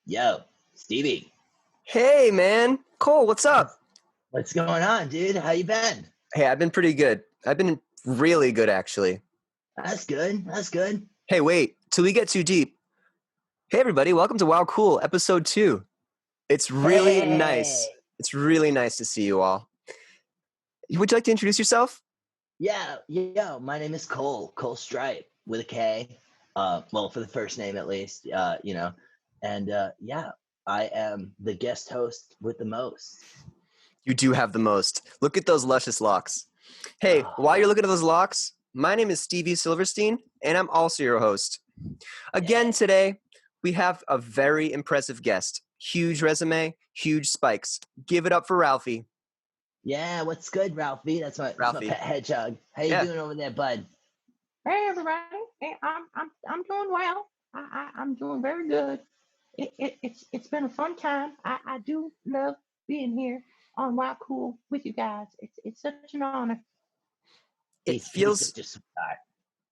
Yo, Stevie, Hey, man. Cole, what's up? what's going on, dude? How you been? Hey, I've been pretty good. I've been really good, actually. That's good. That's good. Hey, wait, till we get too deep. Hey, everybody, welcome to Wow Cool, episode 2. It's really nice. Hey, It's really nice to see you all. Would you like to introduce yourself? yeah, yo, my name is Cole Stripe with a K. Well, for the first name at least, and yeah, I am the guest host with the most. You do have the most. Look at those luscious locks. Hey, Oh, while you're looking at those locks, my name is Stevie Silverstein, and I'm also your host. Again, yeah, today, we have a very impressive guest. Huge resume, huge spikes. Give it up for Ralphie. yeah. What's good, Ralphie? That's my Ralphie. pet hedgehog. How you Yeah. doing over there, bud? Hey everybody, hey, I'm doing well. I'm doing very good. It's been a fun time. I do love being here on Wild Cool with you guys. It's such an honor. It He's feels such a sweetheart.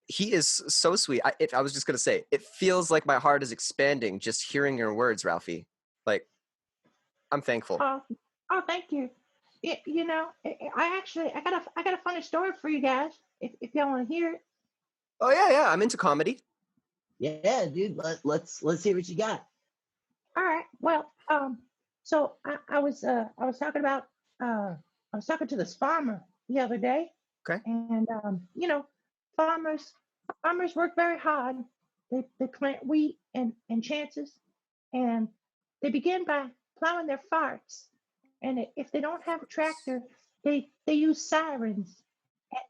he is so sweet. I was just gonna say, it feels like my heart is expanding just hearing your words, Ralphie. Like, I'm thankful. Oh, oh, thank you. I got a funny story for you guys. If y'all want to hear it. Oh yeah, I'm into comedy. Yeah, dude. Let's hear what you got. All right. Well, so I was talking about I was talking to this farmer the other day, Okay. and farmers farmers work very hard. They plant wheat and chances, and they begin by plowing their farts. And if they don't have a tractor, they use sirens,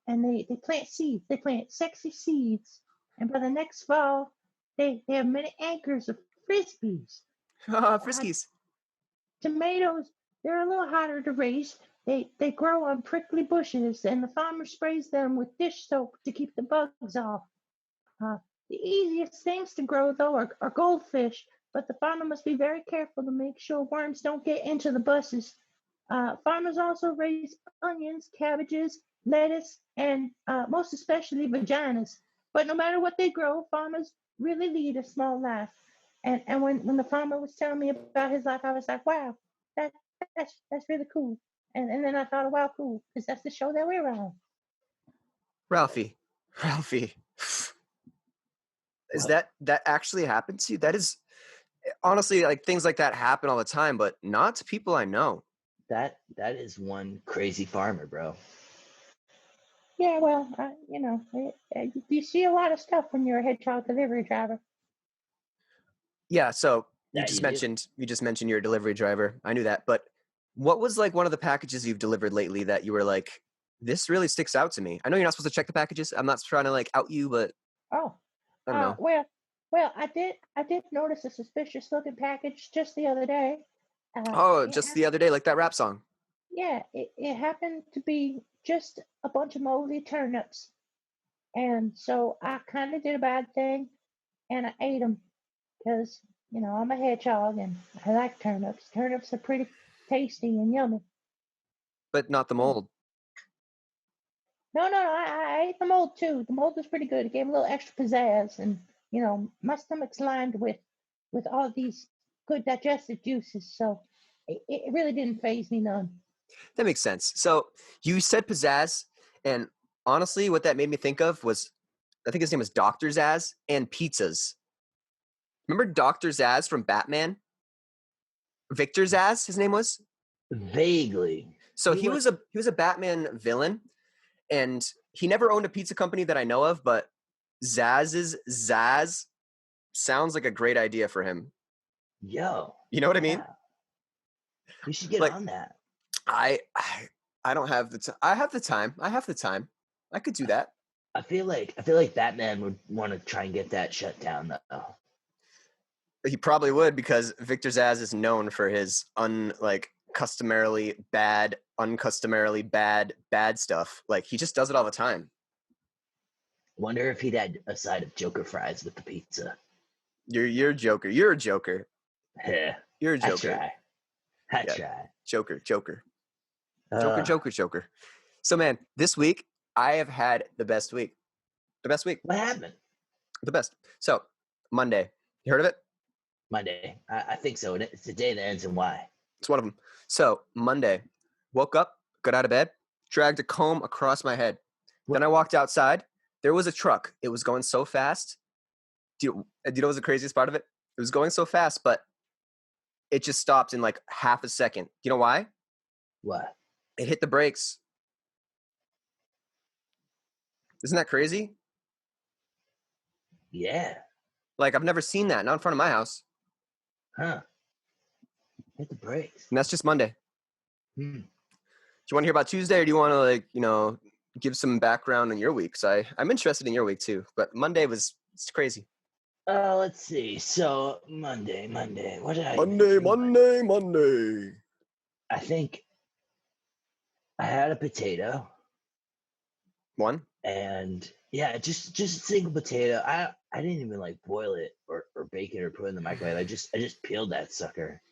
and they plant seeds. They plant sexy seeds, and by the next fall, they have many acres of frisbees. Uh, Friskies. Tomatoes, they're a little harder to raise. They grow on prickly bushes, and the farmer sprays them with dish soap to keep the bugs off. Uh, the easiest things to grow, though, are goldfish, but the farmer must be very careful to make sure worms don't get into the bushes. Farmers also raise onions, cabbages, lettuce, and most especially vaginas. But no matter what they grow, farmers really lead a small life. And when the farmer was telling me about his life, I was like, wow, that that's really cool. And then I thought, wow, cool, because that's the show that we're on. Ralphie. Ralphie. Is What? that actually happened to you? That is honestly, like, things like that happen all the time, but not to people I know. That is one crazy farmer, bro. Yeah, well, you see a lot of stuff when you're a hedgehog delivery driver. Yeah, so That you do. you just mentioned you're a delivery driver. I knew that, but what was like one of the packages you've delivered lately that you were like, this really sticks out to me? I know you're not supposed to check the packages. I'm not trying to like out you, but Oh, I don't know. well, I did notice a suspicious looking package just the other day. Oh, It just the other day, like that rap song. Yeah, it happened to be just a bunch of moldy turnips, and so I kind of did a bad thing, and I ate them because I'm a hedgehog and I like turnips. Turnips are pretty tasty and yummy. But not the Yeah. mold. No, I ate the mold too. The mold was pretty good. It gave a little extra pizzazz, and my stomach's lined with all these good digestive juices, so it really didn't phase me none. That makes sense. So you said pizzazz, and honestly, what that made me think of was, I think his name was Dr. Zaz, and pizzas. Remember Dr. Zaz from Batman? Victor Zaz, his name was? Vaguely. So He was he was a Batman villain, and he never owned a pizza company that I know of, but Zaz's Zaz sounds like a great idea for him. yo. You know what I mean? Yeah. We should get Like, on that. I don't have the time. I have the time. I have the time. I could do that. I feel like Batman would want to try and get that shut down though. He probably would, because Victor Zaz is known for his uncustomarily bad stuff. Like, he just does it all the time. Wonder if he'd had a side of Joker fries with the pizza. You're a joker. You're a joker. Yeah. You're a I joker. try. I Yeah. try. Joker. Joker. Uh, Joker. So, man, this week I have had the best week. The best week. what happened? The best. So, Monday. You heard of it? Monday. I think so. And it's the day that ends in Y. It's one of them. So Monday, woke up, got out of bed, dragged a comb across my head. Then I walked outside. There was a truck. It was going so fast. Do you know what was the craziest part of it? It was going so fast, but it just stopped in like half a second. You know why? What? It hit the brakes. Isn't that crazy? Yeah. Like, I've never seen that. Not in front of my house. Huh. Hit the brakes. And that's just Monday. Hmm. Do you want to hear about Tuesday, or do you want to, like, give some background on your week? Because I'm interested in your week too. But Monday it's crazy. Let's see. So Monday. What did I? Monday. I think I had a potato. One. And yeah, just a single potato. I didn't even like boil it or bake it or put it in the microwave. I just peeled that sucker.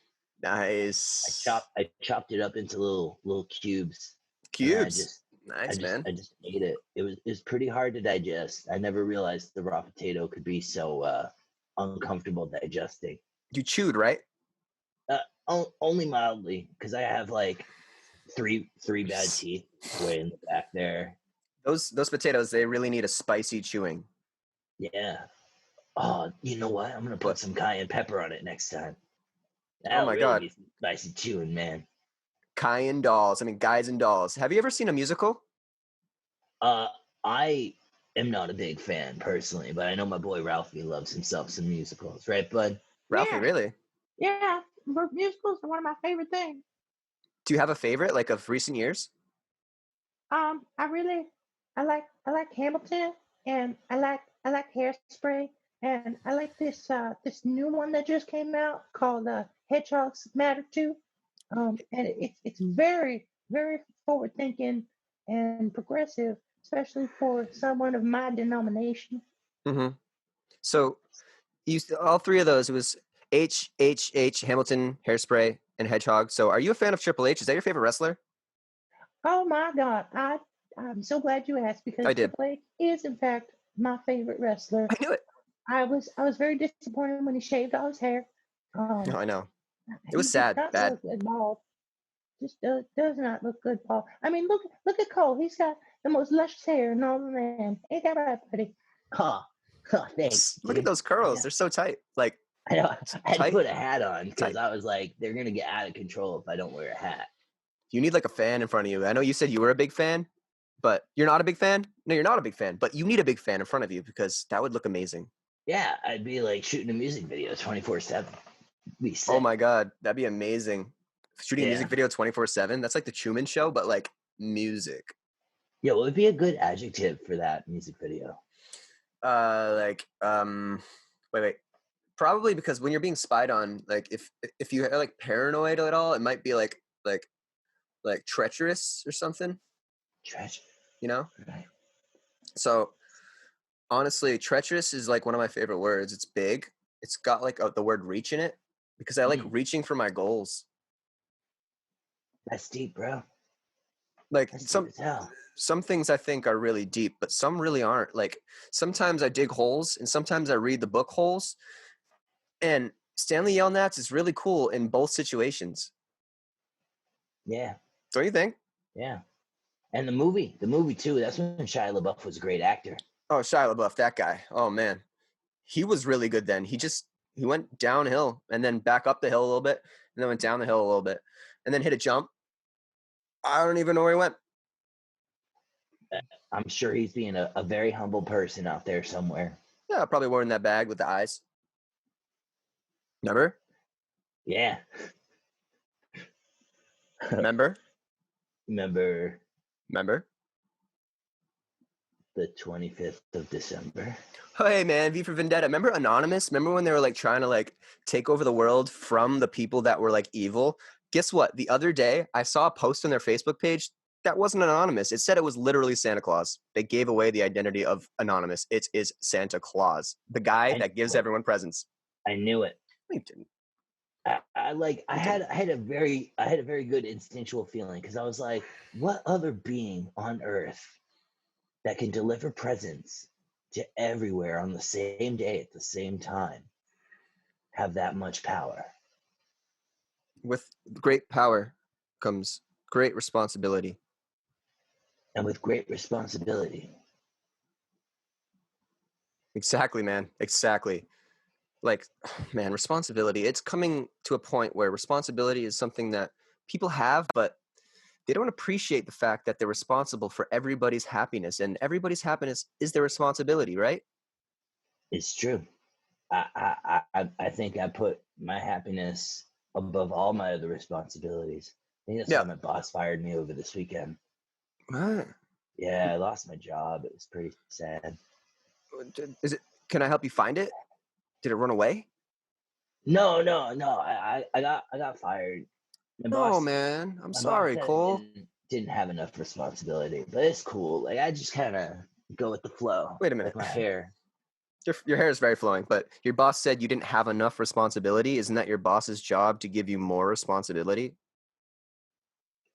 Nice. I chopped it up into little cubes. Cubes. Nice, man. I just ate it. It was pretty hard to digest. I never realized the raw potato could be so uncomfortable digesting. You chewed, right? Only mildly, because I have like three bad teeth way in the back there. Those potatoes, they really need a spicy chewing. Yeah. Oh, you know what? I'm gonna put some cayenne pepper on it next time. That'll Oh my really God. be some spicy chewing, man. Cayenne dolls. I mean, guys and dolls. Have you ever seen a musical? I am not a big fan personally, but I know my boy Ralphie loves himself some musicals, right, bud? Ralphie, Yeah. really? Yeah, musicals are one of my favorite things. Do you have a favorite, like, of recent years? I like Hamilton, and I like Hairspray, and I like this new one that just came out called Hedgehogs Matter Too. And it's very forward thinking and progressive, especially for someone of my denomination. Mm-hmm. So, all three of those, it was Hamilton, Hairspray, and Hedgehog. So, are you a fan of Triple H? Is that your favorite wrestler? Oh my God, I'm so glad you asked, because I did. Triple H is in fact my favorite wrestler. I knew it. I was very disappointed when he shaved all his hair. No, I know. It He was does sad. not Bad. look good bald. Just does not look good bald. I mean, look at Cole. He's got the most luscious hair in all the land. Ain't that right, buddy? Huh. Thanks. Look at those curls. They're so tight. Like, I know. I had to tight. put a hat on because Tight. I was like, they're gonna get out of control if I don't wear a hat. You need like a fan in front of you. I know you said you were a big fan, but you're not a big fan? No, you're not a big fan, but you need a big fan in front of you because that would look amazing. Yeah, I'd be like shooting a music video 24/7. Be sick. Oh my God, that'd be amazing. Shooting a Yeah. music video 24/7. That's like the Truman Show, but like music. Yeah, what would be a good adjective for that music video? Wait. Probably because when you're being spied on, like if you are like paranoid at all, it might be like treacherous or something. Treasure. You know? Right. So honestly, treacherous is like one of my favorite words. It's big. It's got like the word reach in it because I like reaching for my goals. That's deep, bro. Like That's deep as hell. some things I think are really deep, but some really aren't. Like sometimes I dig holes and sometimes I read the book Holes. And Stanley Yelnats is really cool in both situations. Yeah. Don't you think? Yeah. And the movie too. That's when Shia LaBeouf was a great actor. Oh, Shia LaBeouf, that guy. Oh man, he was really good then. He went downhill and then back up the hill a little bit, and then went down the hill a little bit, and then hit a jump. I don't even know where he went. I'm sure he's being a very humble person out there somewhere. Yeah, probably wearing that bag with the eyes. Remember? Yeah. Remember? Remember the 25th of December? Hey man, V for Vendetta. Remember Anonymous? Remember when they were like trying to like take over the world from the people that were like evil? Guess what? The other day I saw a post on their Facebook page that wasn't anonymous. It said it was literally Santa Claus. They gave away the identity of Anonymous. It is Santa Claus, the guy that gives everyone presents. I knew it. You didn't. I had a very good instinctual feeling because I was like, what other being on earth that can deliver presents to everywhere on the same day at the same time have that much power. With great power comes great responsibility. And with great responsibility. Exactly, man. Exactly. Like, man, responsibility. It's coming to a point where responsibility is something that people have, but they don't appreciate the fact that they're responsible for everybody's happiness, and everybody's happiness is their responsibility, right? It's true. I think I put my happiness above all my other responsibilities. I think that's Yeah. why my boss fired me over this weekend. Ah. Yeah, I lost my job. It was pretty sad. Is it? Can I help you find it? Did it run away? No. I got fired. My Oh boss, man, I'm my boss sorry, said I Cole. didn't have enough responsibility, but it's cool. Like I just kind of go with the flow. Wait a minute. Like my hair. Your hair is very flowing, but your boss said you didn't have enough responsibility. Isn't that your boss's job to give you more responsibility?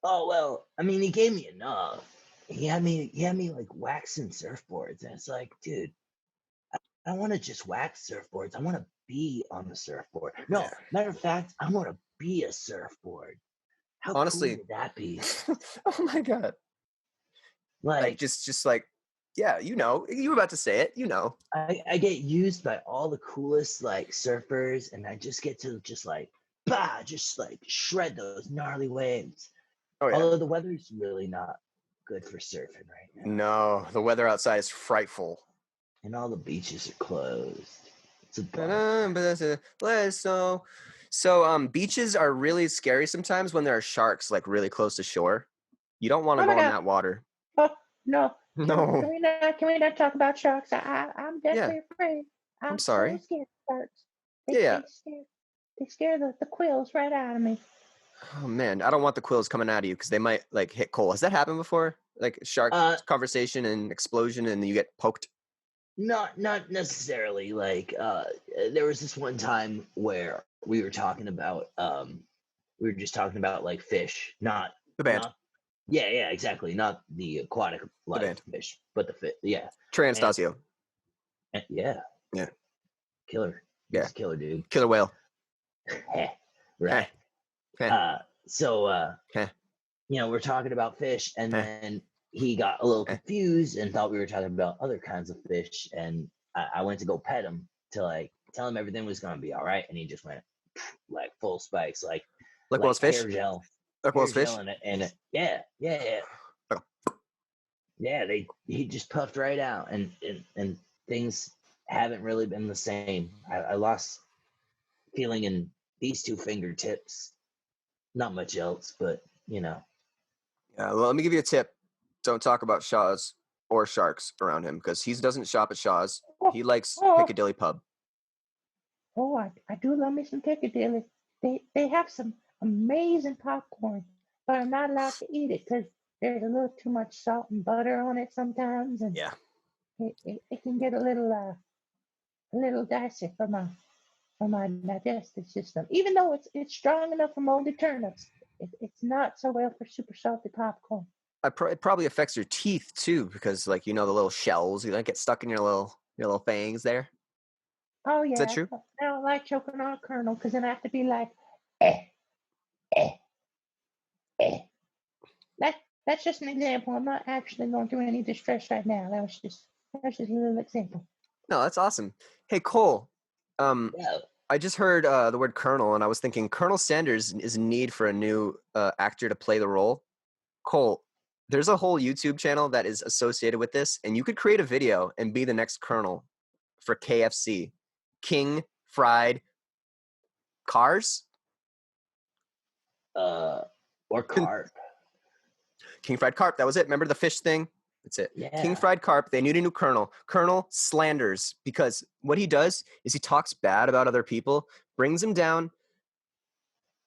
Oh well, I mean, he gave me enough. He had me like waxing surfboards, and it's like, dude, I don't want to just wax surfboards. I want to be on the surfboard. No, Yeah. matter of fact, I want to be a surfboard. How Honestly. cool would that be? Oh my god. Like Like just like, yeah, you were about to say it, I get used by all the coolest like surfers, and I just get to just like just like shred those gnarly waves. Oh yeah. Although the weather's really not good for surfing right now, No, the weather outside is frightful. and all the beaches are closed. It's a bummer. So beaches are really scary sometimes when there are sharks like really close to shore. You don't want to Oh go my in God. that water. Oh no. No. Can we not talk about sharks? I'm definitely afraid. I'm sorry. so scared of sharks. Yeah. They scare the quills right out of me. Oh man, I don't want the quills coming out of you because they might like hit Cole. Has that happened before? Like shark conversation and explosion, and you get poked? Not necessarily. Like there was this one time where we were talking about we were just talking about like fish, The band. not yeah, exactly. Not the aquatic life band. fish, but the fish. Yeah. Trey Anastasio. Yeah. Yeah. Killer. Yeah. He's a killer dude. Killer whale. Right. Heh. So Heh. you know, we're talking about fish, and Heh. then he got a little confused and thought we were talking about other kinds of fish, and I went to go pet him to like tell him everything was gonna be all right, and he just went like full spikes, like Will's fish. hair gel, Like Will's fish. and yeah. Yeah, he just puffed right out, and things haven't really been the same. I lost feeling in these two fingertips. Not much else, but you know. Yeah, well, let me give you a tip. Don't talk about Shaw's or sharks around him because he doesn't shop at Shaw's. He likes Piccadilly Pub. Oh, I do love me some Piccadilly. They have some amazing popcorn, but I'm not allowed to eat it because there's a little too much salt and butter on it sometimes, and Yeah. it can get a little dicey for my digestive system. Even though it's strong enough for moldy turnips, it's not so well for super salty popcorn. It probably affects your teeth too because, like, the little shells get stuck in your little fangs there. Oh yeah, Is that true? I don't like choking on a kernel because then I have to be like, eh, eh, eh. That's just an example. I'm not actually going through any distress right now. That's just a little example. No, that's awesome. Hey, Cole. Yeah. I just heard the word Colonel, and I was thinking Colonel Sanders is in need for a new actor to play the role. Cole, there's a whole YouTube channel that is associated with this, and you could create a video and be the next Colonel for KFC. King Fried Cars? Or carp. King Fried Carp. That was it. Remember the fish thing? That's it. Yeah. King Fried Carp. They need a new Colonel. Colonel slanders, because what he does is he talks bad about other people, brings them down,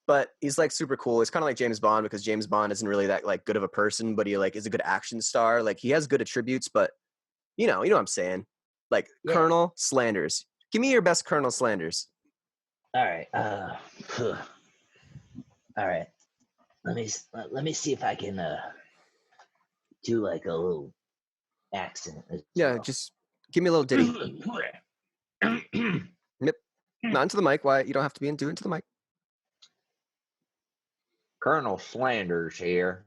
but he's like super cool. He's kind of like James Bond because James Bond isn't really that like good of a person, but he like is a good action star. Like he has good attributes, but you know what I'm saying? Like Colonel slanders. Give me your best Colonel slanders. All right. All right. Let me see if I can do like a little accent. Yeah, just give me a little ditty. Yep. Not into the mic. Why? You don't have to be into the mic. Colonel Slanders here.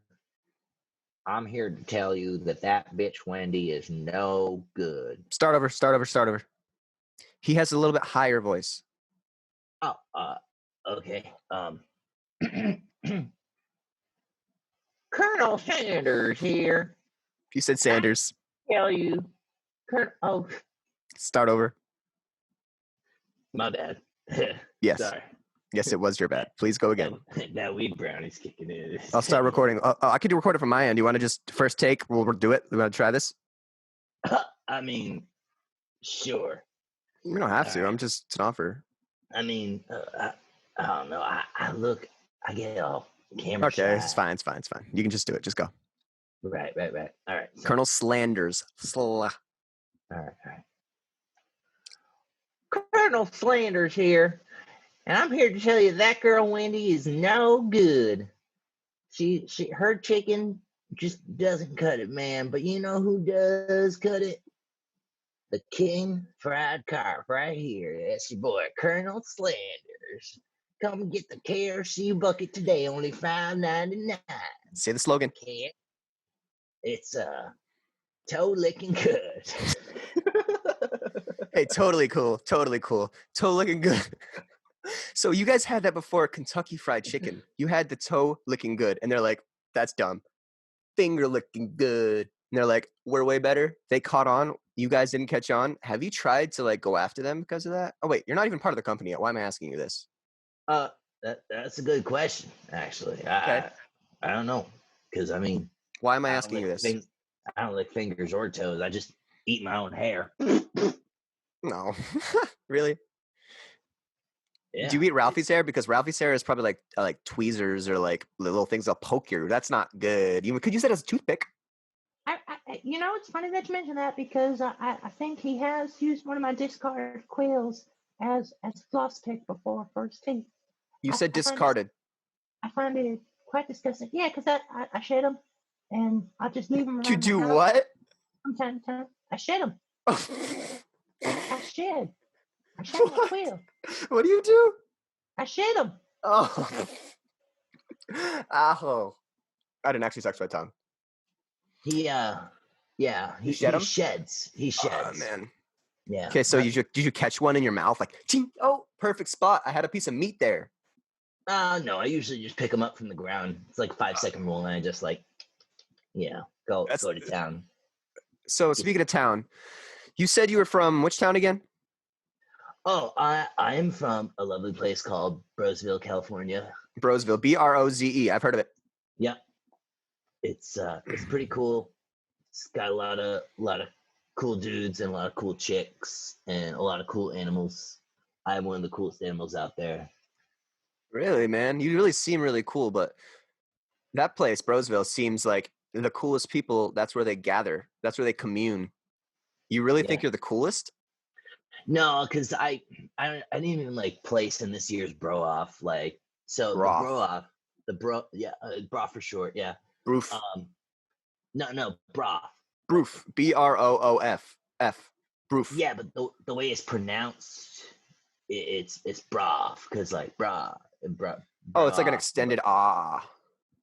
I'm here to tell you that bitch Wendy is no good. Start over. He has a little bit higher voice. Oh, okay. Colonel Sanders here. You said Sanders. Tell you. Oh, Start over. My bad. Yes. Sorry. Yes, it was your bad. Please go again. That weed brownie's kicking in. I'll start recording. I can do recording from my end. You want to just first take? We'll do it. You want to try this? I mean, sure. We don't have to. All right. I'm just, it's an offer. I mean, I don't know. I get all camera Okay, shy. it's fine. You can just do it. Just go. Right. All right. Colonel Slanders. All right. Colonel Slanders here. And I'm here to tell you that girl Wendy is no good. Her chicken just doesn't cut it, man. But you know who does cut it? The King Fried Carp right here. That's your boy, Colonel Slanders. Come get the KFC bucket today, only $5.99. Say the slogan. Kid. It's toe licking good. Hey, totally cool. Toe looking good. So you guys had that before, Kentucky Fried Chicken. You had the toe looking good. And they're like, that's dumb. Finger looking good. And they're like, we're way better. They caught on. You guys didn't catch on. Have you tried to like go after them because of that? Oh, wait, you're not even part of the company yet. Why am I asking you this? That's a good question, actually. Okay. I don't know. Because, I mean, Why am I I don't asking you lick this? I don't lick fingers or toes. I just eat my own hair. No. Really? Yeah. Do you eat Ralphie's hair? Because Ralphie's hair is probably like tweezers or like little things that'll poke you. That's not good. You could use that as a toothpick. You know, it's funny that you mention that because I think he has used one of my discarded quills as floss pick before for his teeth. You I- said I find this- discarded. I find it quite disgusting. Yeah, because I shed them and I just leave them around You the do house what? from time to time. I shed them. I shed my What? quill. What do you do? I shed them. Oh. Ow. I didn't actually touch my tongue. He shed 'em? sheds. He sheds. Oh, man. Yeah. Okay, so But- did you catch one in your mouth? Like, ching, oh, perfect spot. I had a piece of meat there. No, I usually just pick them up from the ground. It's like a 5-second rule, and I just like, go That's- to town. So speaking of town, you said you were from which town again? Oh, I am from a lovely place called Brosville, California. Brosville. Broze. I've heard of it. Yeah, it's pretty cool. It's got a lot of cool dudes and a lot of cool chicks and a lot of cool animals. I am one of the coolest animals out there. Really, man? You really seem really cool, but that place, Brosville, seems like the coolest people. That's where they gather. That's where they commune. You really think Yeah. you're the coolest? No, because I didn't even like place in this year's bro off. Like, so Broth. the bro off, bra for short. Yeah. Broof. No, broth. Broof. Broof. F. Broof. Yeah, but the way it's pronounced, it's broth because like bra and bra. Oh, it's like an broth, extended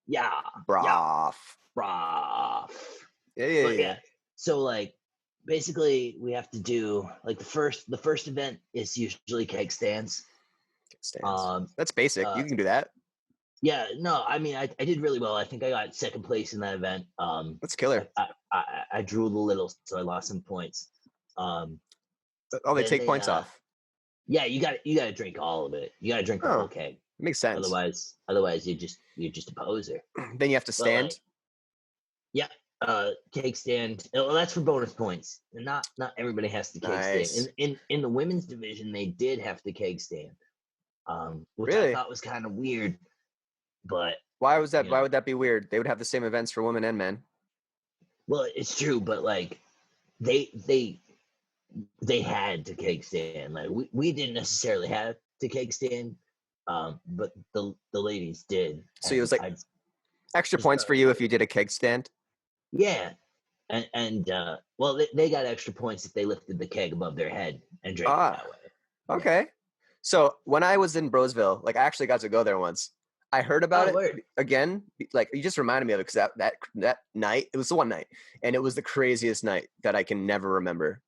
Yeah. broth. Broth. Yeah. But yeah. So like basically we have to do like the first event is usually keg stands. Stands. That's basic. You can do that. Yeah, no, I mean I did really well. I think I got second place in that event. That's killer. I drew a little, so I lost some points. Oh, they then take they, points off. Yeah, you got to drink all of it. You got to drink the Oh. whole keg. Makes sense. Otherwise you're just a poser. Then you have to But, like, stand. Keg stand. Well, that's for bonus points. And not everybody has to keg Nice. stand. In the women's division, they did have to keg stand. Which Really? I thought was kind of weird. But Why was that? yeah. Why would that be weird? They would have the same events for women and men. well, it's true. But like, they had to keg stand. Like we didn't necessarily have to keg stand. But the ladies did. So it was And like- I- Extra Just, points for you if you did a keg stand. yeah. And well, they got extra points if they lifted the keg above their head and drank it Ah. that way. Yeah. Okay. So when I was in Brosville, like I actually got to go there once. I heard about Oh, it word. again. Like you just reminded me of it because that night, it was the one night, and it was the craziest night that I can never remember.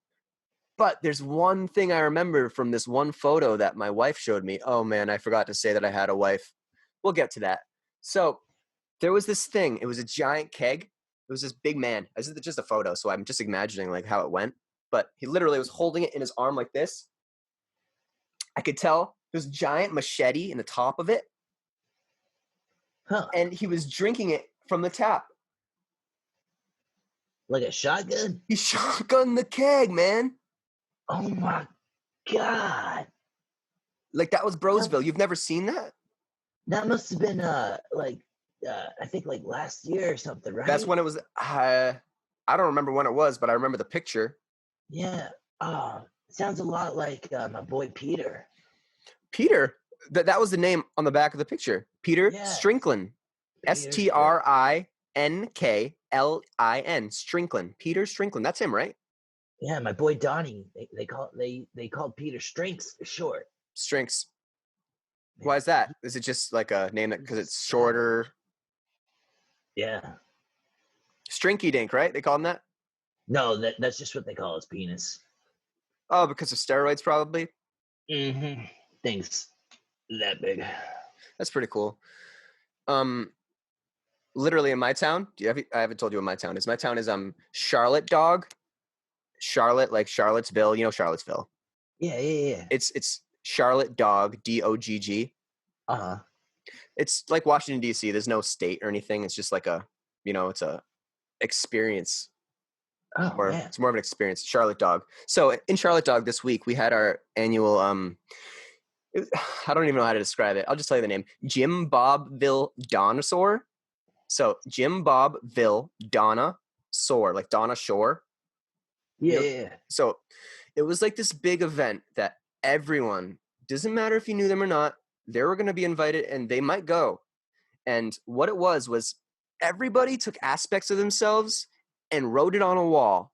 But there's one thing I remember from this one photo that my wife showed me. Oh man, I forgot to say that I had a wife. We'll get to that. So there was this thing. It was a giant keg. It was this big man. This is just a photo, so I'm just imagining like how it went. But he literally was holding it in his arm like this. I could tell there's a giant machete in the top of it, Huh. and he was drinking it from the tap. Like a shotgun? He shotgunned the keg, man. Oh my god. Like that was Brosville. You've never seen that? That must have been I think like last year or something, right? That's when it was. I don't remember when it was, but I remember the picture. Yeah. Oh, sounds a lot like my boy Peter. Peter. That was the name on the back of the picture. Peter Yeah. Strinklin. Peter Strinklin. Strinklin. Peter Strinklin. That's him, right? Yeah, my boy Donnie. They called Peter Strinks for short. Strinks. Why is that? Is it just like a name that because it's shorter? Yeah. Strinky Dink, right? They call him that? No, that's just what they call his penis. Oh, because of steroids, probably. Mm-hmm. Things that big. That's pretty cool. Literally in my town. I haven't told you what my town is. My town is Charlotte Dog. Charlotte, like Charlottesville. You know Charlottesville. Yeah. It's Charlotte Dog. DOGG. Uh-huh. It's like Washington D.C. There's no state or anything. It's just like it's a experience. Oh, Or man. it's more of an experience. Charlotte Dog. So in Charlotte Dog this week we had our annual I don't even know how to describe it. I'll just tell you the name. Jim Bobville Dinosaur. So Jim Bobville Donna Soar, like Donna Shore. Yeah. So it was like this big event that everyone, doesn't matter if you knew them or not, they were going to be invited and they might go. And what it was everybody took aspects of themselves and wrote it on a wall.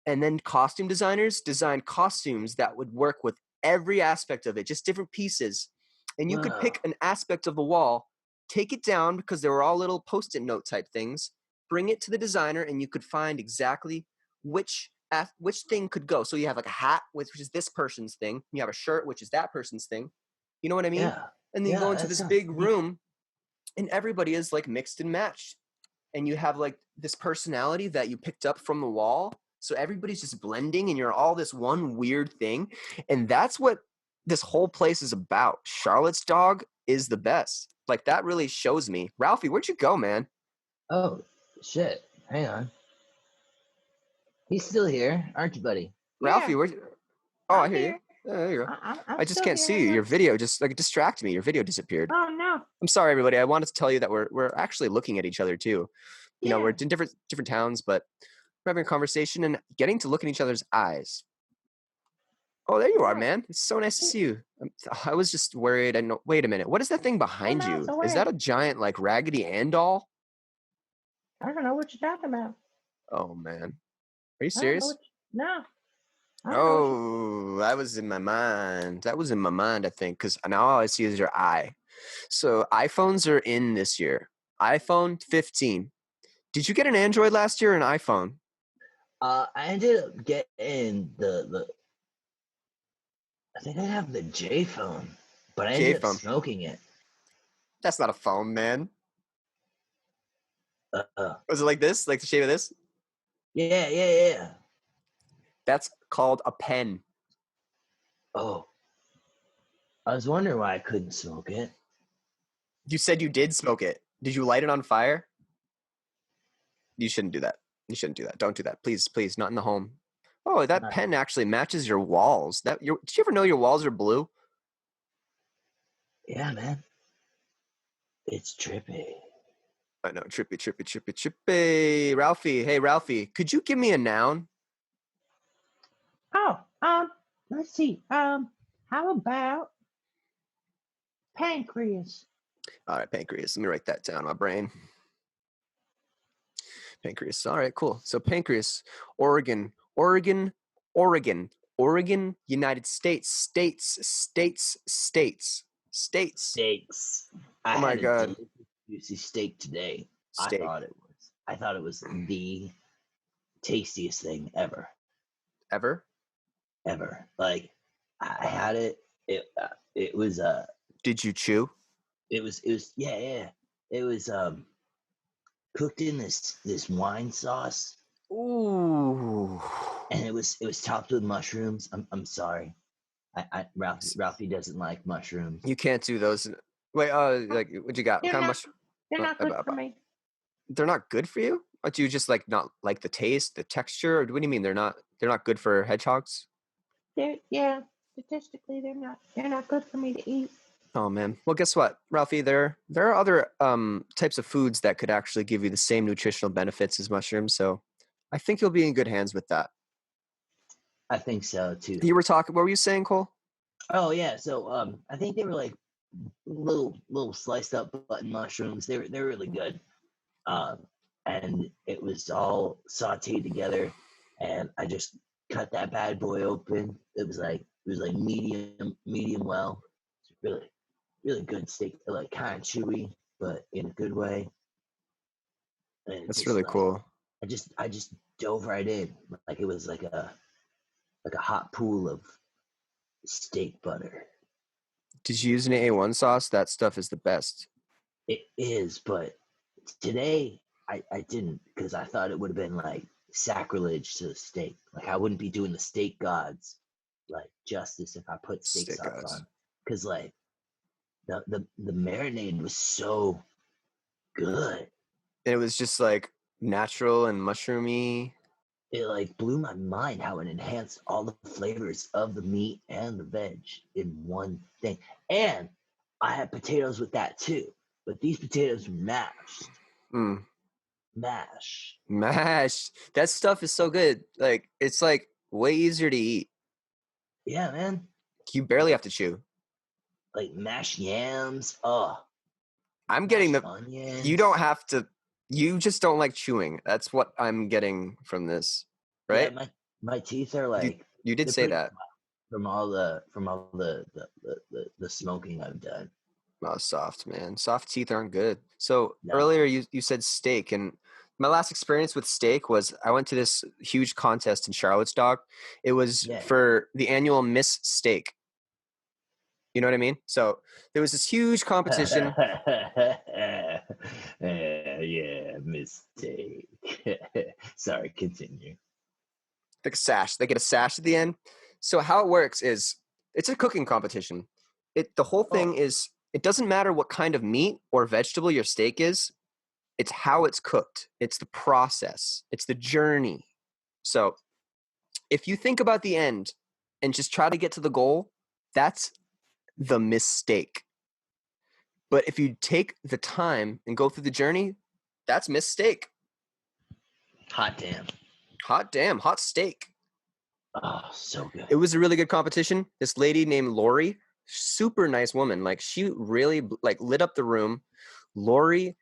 And then costume designers designed costumes that would work with every aspect of it, just different pieces. And you could pick Wow. an aspect of the wall, take it down because they were all little post-it note type things, bring it to the designer, and you could find exactly which thing could go. So you have like a hat, which is this person's thing. You have a shirt, which is that person's thing. You know what I mean? Yeah. And then you Yeah, go into that this sounds big neat. room, and everybody is like mixed and matched. And you have like this personality that you picked up from the wall. So everybody's just blending and you're all this one weird thing. And that's what this whole place is about. Charlotte's Dog is the best. Like that really shows me. Ralphie, where'd you go, man? Oh, shit. Hang on. He's still here, aren't you, buddy? Ralphie, Yeah, where'd you? Oh, I I'm hear you. here. Oh, there you go. I'm I just still can't here. see Hang you. on. Your video just like distracted me. Your video disappeared. Oh no. I'm sorry, everybody. I wanted to tell you that we're actually looking at each other too. You know, we're Yeah. in different towns, but we're having a conversation and getting to look in each other's eyes. Oh, there you are, Yeah. man. It's so nice to see you. I was just worried. I know. Wait a minute. What is that thing behind miles you? away. Is that a giant like Raggedy Ann doll? I don't know what you're talking about. Oh man, are you I don't know serious? what no. I don't know what you- Oh, that was in my mind. That was in my mind, I think, because now all I see is your eye. So iPhones are in this year. iPhone 15. Did you get an Android last year or an iPhone? I ended up getting the I think I have the J phone, but I ended up J-phone. smoking it. That's not a phone, man. Uh, Was it like this? Like the shape of this? yeah. That's called a pen. Oh, I was wondering why I couldn't smoke it. You said you did smoke it. Did you light it on fire? You shouldn't do that. You shouldn't do that. Don't do that. Please, not in the home. Oh, that Right. pen actually matches your walls. Did you ever know your walls are blue? Yeah, man. It's trippy. I know, trippy. Ralphie, hey Ralphie, could you give me a noun? Oh, let's see. How about pancreas? All right, pancreas. Let me write that down in my brain. Pancreas. All right, cool. So pancreas, Oregon, Oregon, United States, states. Steaks. I Oh my had a God. delicious juicy steak today. Steak. I thought it was the tastiest thing ever. Ever? Ever. Like I had it. It was Did you chew? it was yeah. It was cooked in this wine sauce, Ooh. and it was topped with mushrooms. I'm sorry. Ralphie doesn't like mushrooms. You can't do those. Wait, like what you got? What They're kind of not. mushroom? They're not good for me. They're not good for you? Or do you just like not like the taste, the texture? Or what do you mean they're not good for hedgehogs? Yeah. Statistically, they're not good for me to eat. Oh man. Well, guess what, Ralphie? There are other types of foods that could actually give you the same nutritional benefits as mushrooms. So I think you'll be in good hands with that. I think so too. You were talking. What were you saying, Cole? Oh yeah, so I think they were like little sliced up button mushrooms. They're really good. And it was all sauteed together, and I just cut that bad boy open. It was like medium well. It's really good steak. Like kind of chewy, but in a good way. And That's just really like cool. I just dove right in, like it was like a hot pool of steak butter. Did you use an A1 sauce? That stuff is the best. It is, but today I didn't, because I thought it would have been like sacrilege to the steak. Like I wouldn't be doing the steak gods like justice if I put steak Steak sauce gods. on, because like the marinade was so good. And it was just like natural and mushroomy. It like blew my mind how it enhanced all the flavors of the meat and the veg in one thing. And I had potatoes with that too, but these potatoes were mashed. Mm. Mash. Mash. That stuff is so good. Like it's like way easier to eat. Yeah, man. You barely have to chew. Like mashed yams. Oh, I'm getting mashed the. onions. You don't have to. You just don't like chewing. That's what I'm getting from this, right? Yeah, my teeth are like You did they're say pretty that. from all the smoking I've done. Oh, soft, man. Soft teeth aren't good. So No. earlier you said steak, and my last experience with steak was I went to this huge contest in Charlottesville. It was Yeah. for the annual Miss Steak. You know what I mean? So there was this huge competition. Yeah, mistake. Sorry, continue. Like a sash. They get a sash at the end. So how it works is it's a cooking competition. The whole thing is it doesn't matter what kind of meat or vegetable your steak is. It's how it's cooked. It's the process. It's the journey. So if you think about the end and just try to get to the goal, that's the mistake. But if you take the time and go through the journey, that's mistake. Hot damn. Hot damn, hot steak. Oh, so good. It was a really good competition. This lady named Lori, super nice woman. Like she really like lit up the room. Lori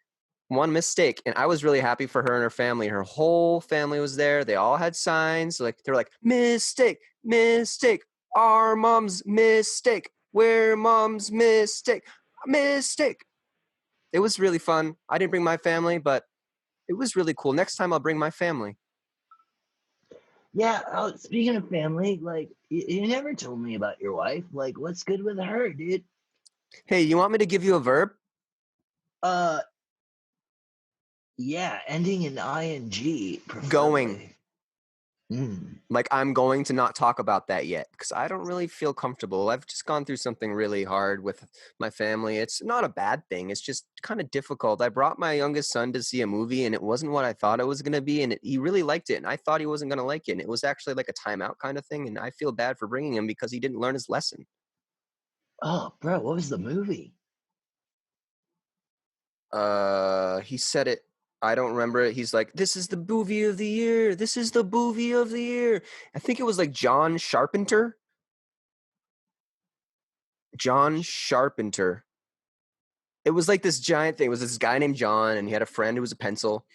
won mistake, and I was really happy for her and her family. Her whole family was there. They all had signs. Like they were like, mistake, mistake, our mom's mistake, we're mom's mistake, mistake. It was really fun. I didn't bring my family, but it was really cool. Next time I'll bring my family. Yeah, speaking of family, like you never told me about your wife. Like, what's good with her, dude? Hey, you want me to give you a verb? Yeah, ending in ing. Preferably. Going. Mm. Like I'm going to not talk about that yet because I don't really feel comfortable. I've just gone through something really hard with my family. It's not a bad thing. It's just kind of difficult. I brought my youngest son to see a movie and it wasn't what I thought it was going to be. And he really liked it. And I thought he wasn't going to like it. And it was actually like a timeout kind of thing. And I feel bad for bringing him because he didn't learn his lesson. Oh, bro, what was the movie? He said it. I don't remember it. He's like, this is the movie of the year. This is the movie of the year. I think it was like John Sharpenter. John Sharpenter. It was like this giant thing. It was this guy named John, and he had a friend who was a pencil.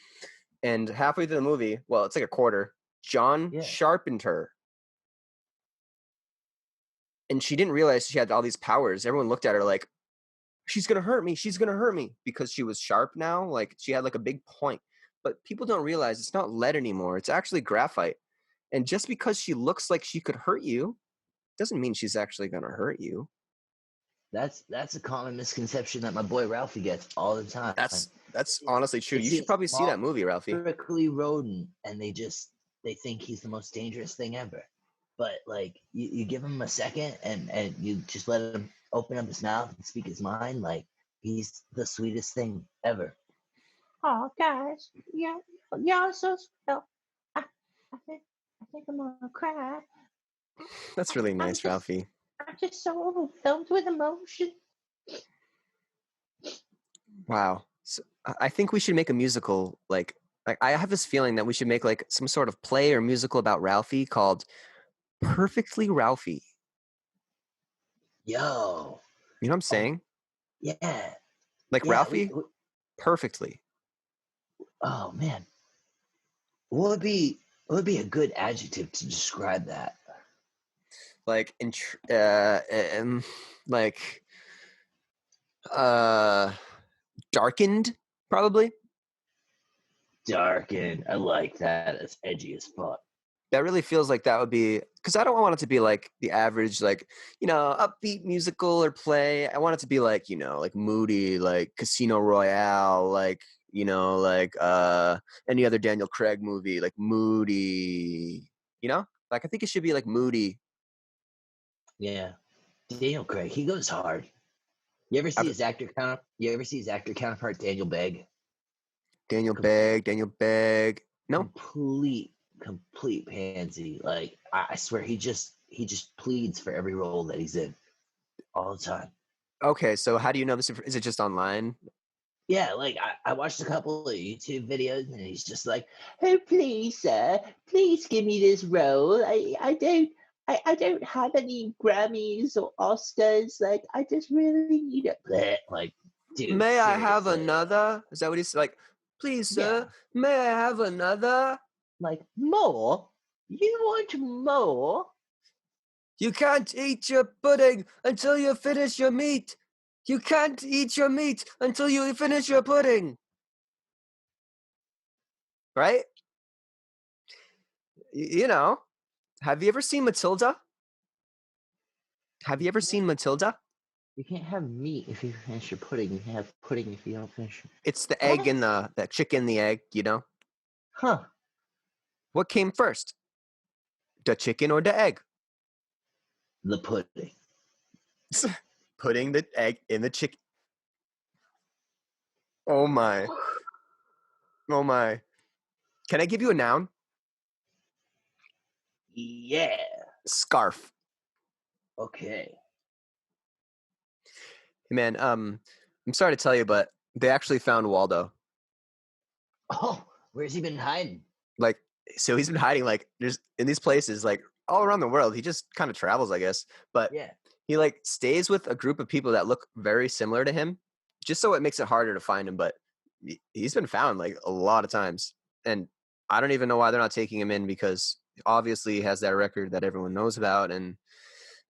And halfway through the movie, well, it's like a quarter, John Yeah. Sharpenter and she didn't realize she had all these powers. Everyone looked at her like, she's gonna hurt me. She's gonna hurt me because she was sharp now. Like she had like a big point. But people don't realize it's not lead anymore. It's actually graphite. And just because she looks like she could hurt you, doesn't mean she's actually gonna hurt you. That's a common misconception that my boy Ralphie gets all the time. That's honestly true. They You see should a probably see that small, movie, Ralphie. prickly rodent, and they think he's the most dangerous thing ever. But like you give him a second and you just let him open up his mouth and speak his mind, like he's the sweetest thing ever. Oh, guys, yeah, y'all so swell. I think I'm gonna cry. That's really I'm nice, just, Ralphie. I'm just so overwhelmed with emotion. Wow. So I think we should make a musical. Like I have this feeling that we should make like some sort of play or musical about Ralphie called Perfectly Ralphie. Yo, You know what I'm saying? yeah, Like yeah. Ralphie perfectly. Oh man, what would be a good adjective to describe that? Like like uh darkened probably. Darkened. I like that. It's edgy as fuck. That really feels like that would be, because I don't want it to be like the average, like, upbeat musical or play. I want it to be like, like moody, like Casino Royale, like, like any other Daniel Craig movie, like moody, like I think it should be like moody. Yeah, Daniel Craig. He goes hard. You ever see I've- his actor counter? You ever see his actor counterpart Daniel Begg? Daniel Com- Begg. No. complete pansy. Like I swear, he just pleads for every role that he's in all the time. Okay, so how do you know this? Is it just online? Yeah, like I watched a couple of YouTube videos, and he's just like, "Oh, please, sir, please give me this role. I don't have any Grammys or Oscars. Like, I just really need it." Bleh. Like, dude, May I have seriously. another? Is that what he's like? Please, sir, may I have another? Like, more? You want more? You can't eat your pudding until you finish your meat. You can't eat your meat until you finish your pudding. Right? Have you ever seen Matilda? Have you ever seen Matilda? You can't have meat if you finish your pudding. You can have pudding if you don't finish. It's the egg and the chicken, the egg, Huh? What came first? The chicken or the egg? The pudding. Putting the egg in the chicken. Oh my. Oh my. Can I give you a noun? Yeah. Scarf. Okay. Hey man, I'm sorry to tell you, but they actually found Waldo. Oh, where's he been hiding? Like, so he's been hiding like there's in these places like all around the world. He just kind of travels, I guess. But Yeah. he like stays with a group of people that look very similar to him, just so it makes it harder to find him. But he's been found like a lot of times, and I don't even know why they're not taking him in, because obviously he has that record that everyone knows about, and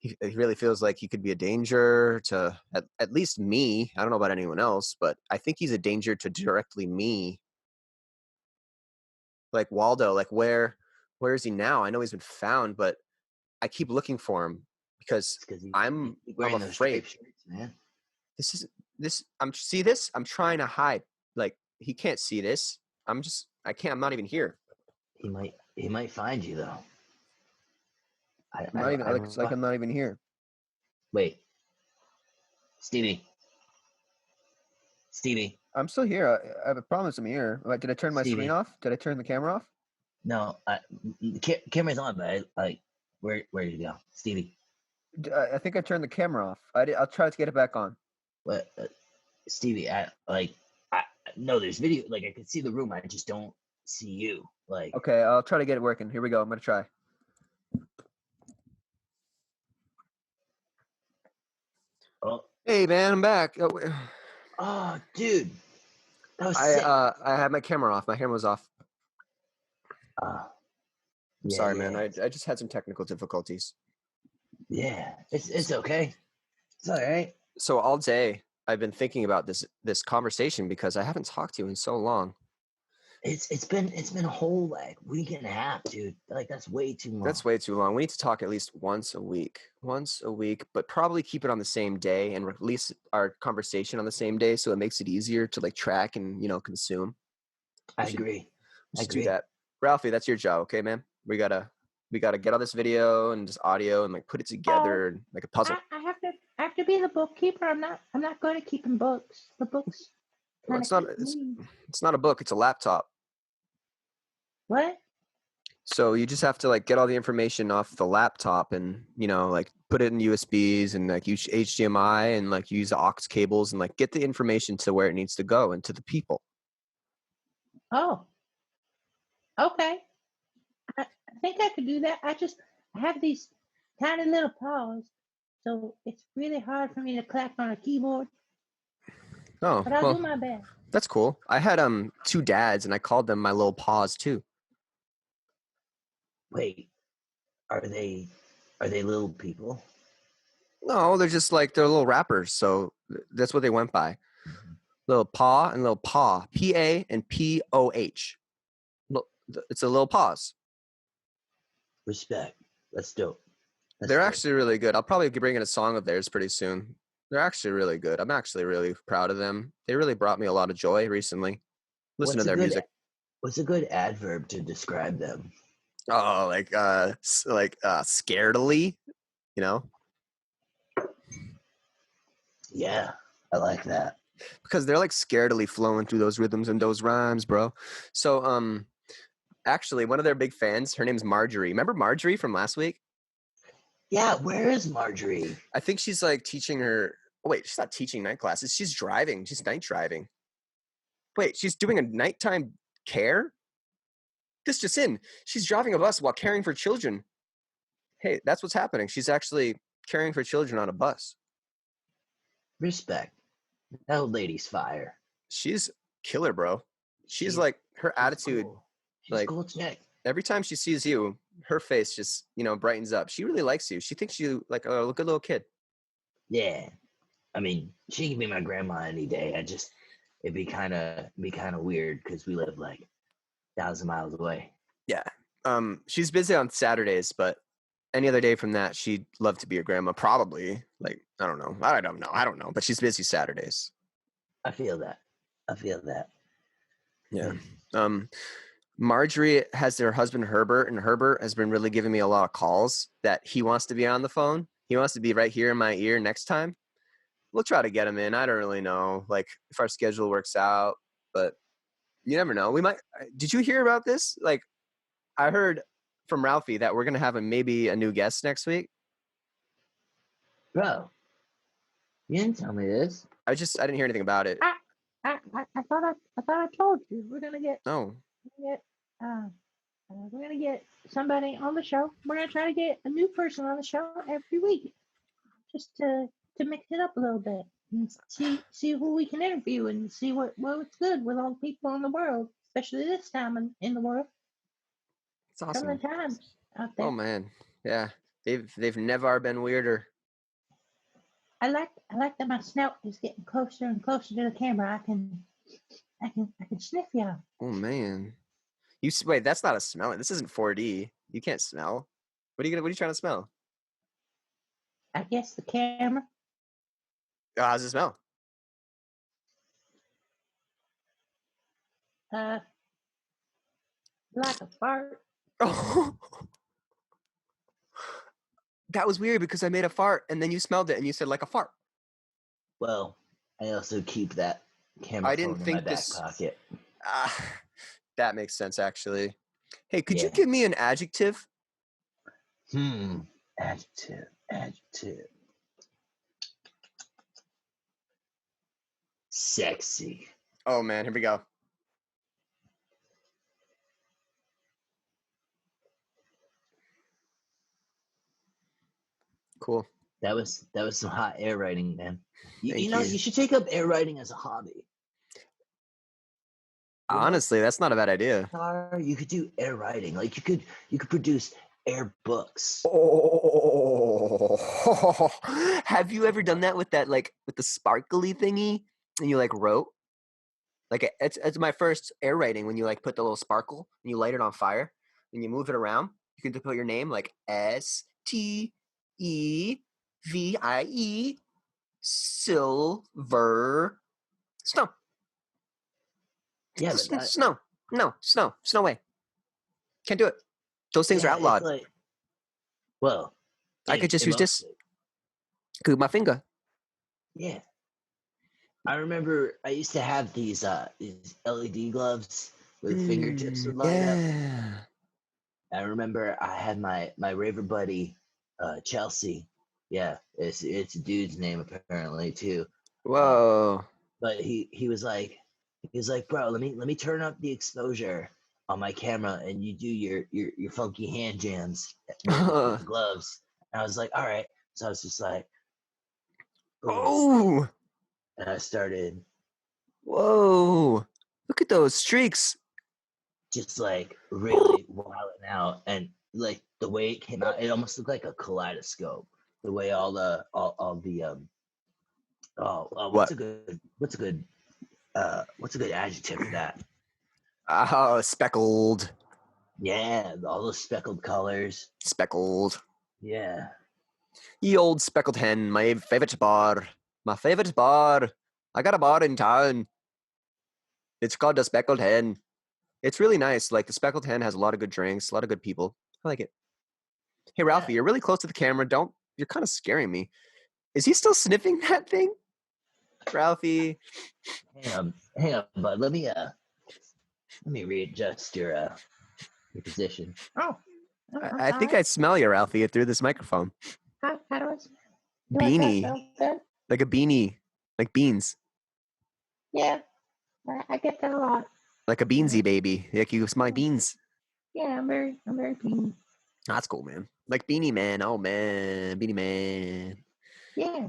he really feels like he could be a danger to at least me. I don't know about anyone else, but I think he's a danger to directly me. Like Waldo, like where is he now? I know he's been found, but I keep looking for him because Because I'm wearing those afraid. striped shirts, man. I'm trying to hide. Like he can't see this. I'm not even here. He might find you though. It's like I'm not even here. Wait, Stevie. I'm still here. I promise I'm here. Like, did I turn my Stevie. screen off? Did I turn the camera off? No, the camera's on, but where did you go, Stevie? I think I turned the camera off. I'll try to get it back on. What, Stevie? No, there's video. Like I can see the room. I just don't see you. Like, Okay, I'll try to get it working. Here we go. I'm gonna try. oh, Hey man, I'm back. oh, dude, that was sick. I had my camera off. My camera was off. Yeah, Sorry, yeah. man. I just had some technical difficulties. Yeah, it's okay. It's all right. So all day I've been thinking about this conversation because I haven't talked to you in so long. It's been a whole like week and a half, dude. Like that's way too long. That's way too long. We need to talk at least once a week. Once a week, but probably keep it on the same day and release our conversation on the same day so it makes it easier to like track and, consume. I We should, agree. we I should do agree. that. Ralphie, that's your job, okay, man? We gotta get all this video and just audio and like put it together and like a puzzle. I have to be the bookkeeper. I'm not good at keeping books. The books Well, kind it's of not keep me. it's not a book, it's a laptop. What? So you just have to like get all the information off the laptop and like put it in USBs and like use HDMI and like use the aux cables and like get the information to where it needs to go and to the people. Oh, okay. I think I could do that. I have these tiny little paws, so it's really hard for me to clack on a keyboard. Oh, But I'll well, do my best. that's cool. I had 2 dads and I called them my little paws too. Wait, are they little people? No, they're just like they're little rappers, so that's what they went by. Little paw and little paw, PA and POH. Look, it's a little paws. Respect. That's dope. They're actually really good. I'll probably bring in a song of theirs pretty soon. They're actually really good. I'm actually really proud of them. They really brought me a lot of joy recently. Listen to their music. What's a good adverb to describe them? Oh, like scaredly, you know? Yeah, I like that. Because they're like scaredly flowing through those rhythms and those rhymes, bro. So actually one of their big fans, her name's Marjorie. Remember Marjorie from last week? Yeah, where is Marjorie? I think she's like teaching her. Oh, wait, she's not teaching night classes. She's driving. She's night driving. Wait, she's doing a nighttime care? This just in. She's driving a bus while caring for children. Hey, that's what's happening. She's actually caring for children on a bus. Respect. That old lady's fire. She's killer, bro. She's like, her attitude, Cool. She's like, cool chick. every time she sees you, her face just, brightens up. She really likes you. She thinks you like a good little kid. Yeah. I mean, she can be my grandma any day. It'd be kind of weird because we live like 1,000 miles away. Yeah. She's busy on Saturdays, but any other day from that, she'd love to be your grandma. Probably. Like, I don't know. But she's busy Saturdays. I feel that. Yeah. Marjorie has her husband Herbert, and Herbert has been really giving me a lot of calls that he wants to be on the phone. He wants to be right here in my ear next time. We'll try to get him in. I don't really know, like, if our schedule works out, but you never know. We might. Did you hear about this? Like, I heard from Ralphie that we're gonna have maybe a new guest next week. Bro, you didn't tell me this. I didn't hear anything about it. I thought I told you we're gonna get No. we're gonna get somebody on the show. We're gonna try to get a new person on the show every week, just to mix it up a little bit and see who we can interview and see what's good with all the people in the world, especially this time in the world. It's awesome. Some of the times out there. Oh man, yeah, they've never been weirder. I like that my snout is getting closer and closer to the camera. I can sniff y'all. Oh man, wait. That's not a smell. This isn't 4D. You can't smell. What are you trying to smell? I guess the camera. Oh, how's it smell? Like a fart. Oh, that was weird because I made a fart and then you smelled it and you said like a fart. Well, I also keep that camera I didn't phone in think my back this- pocket. That makes sense actually. Hey, could you Yeah. give me an adjective? Adjective. Sexy. Oh man, here we go. Cool. That was some hot air writing, man. You Thank know, you. you should take up air writing as a hobby. You know, Honestly, that's not a bad idea. you could do air writing. Like you could produce air books. Oh, Oh, have you ever done that with that, like with the sparkly thingy, and you like wrote? Like it's my first air writing when you like put the little sparkle and you light it on fire and you move it around. You can put your name like STEVIE Silver Snow. Yeah, but that, Snow. No, snow. Snow way. Can't do it. Those things are yeah, outlawed. it's like, well, I could just in use this. most- With my finger. Yeah, I remember I used to have these LED gloves where the fingertips would light up. Yeah. I remember I had my raver buddy, Chelsea. Yeah, it's a dude's name apparently too. Whoa. But he was like, bro, let me turn up the exposure on my camera and you do your funky hand jams with the gloves. And I was like, all right. So I was just like, boom. Oh. And I started Whoa. Look at those streaks. just like really wilding out, and like the way it came out, it almost looked like a kaleidoscope. The way all the What? what's a good adjective for that? Oh, speckled. Yeah, all those speckled colors. Speckled. Yeah. Ye old speckled hen, my favorite bar. My favorite bar. I got a bar in town. It's called the Speckled Hen. It's really nice. Like the Speckled Hen has a lot of good drinks, a lot of good people. I like it. Hey Ralphie, Yeah. you're really close to the camera. You're kind of scaring me. Is he still sniffing that thing? Ralphie. Hang on, bud. Let me readjust your position. Oh, I'm I think sorry. I smell you, Ralphie, through this microphone. How do I smell? Beanie. Do I smell good? Like a beanie. Like beans. Yeah, I get that a lot. Like a beansy baby. Like you smell like beans. Yeah, I'm very pleased. That's cool, man. Like Beanie Man. Oh man. Beanie Man. Yeah,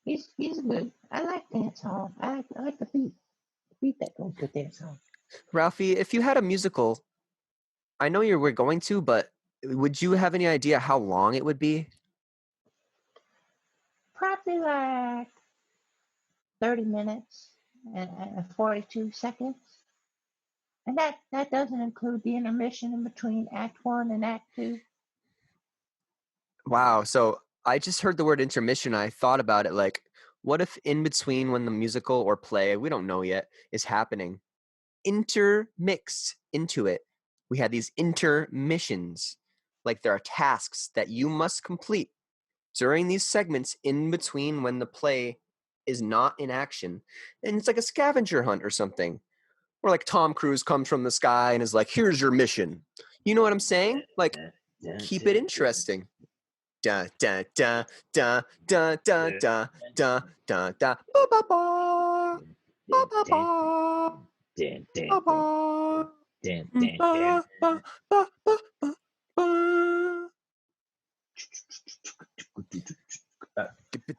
he's good. I like that song. I like the beat that goes with that song. Ralphie, if you had a musical, I know we're going to, but would you have any idea how long it would be? Probably like 30 minutes and 42 seconds. And that doesn't include the intermission in between Act 1 and Act 2. Wow. So I just heard the word intermission. I thought about it like, what if in between when the musical or play, we don't know yet, is happening, intermixed into it, we had these intermissions. Like there are tasks that you must complete during these segments in between when the play is not in action. And it's like a scavenger hunt or something. Or like Tom Cruise comes from the sky and is like, here's your mission. You know what I'm saying? Like, keep it interesting. Da da da da da da da da da da ba ba ba ba ba ba Dan, Dan, ba Dan, ba Dan, ba Dan. ba ba ba ba.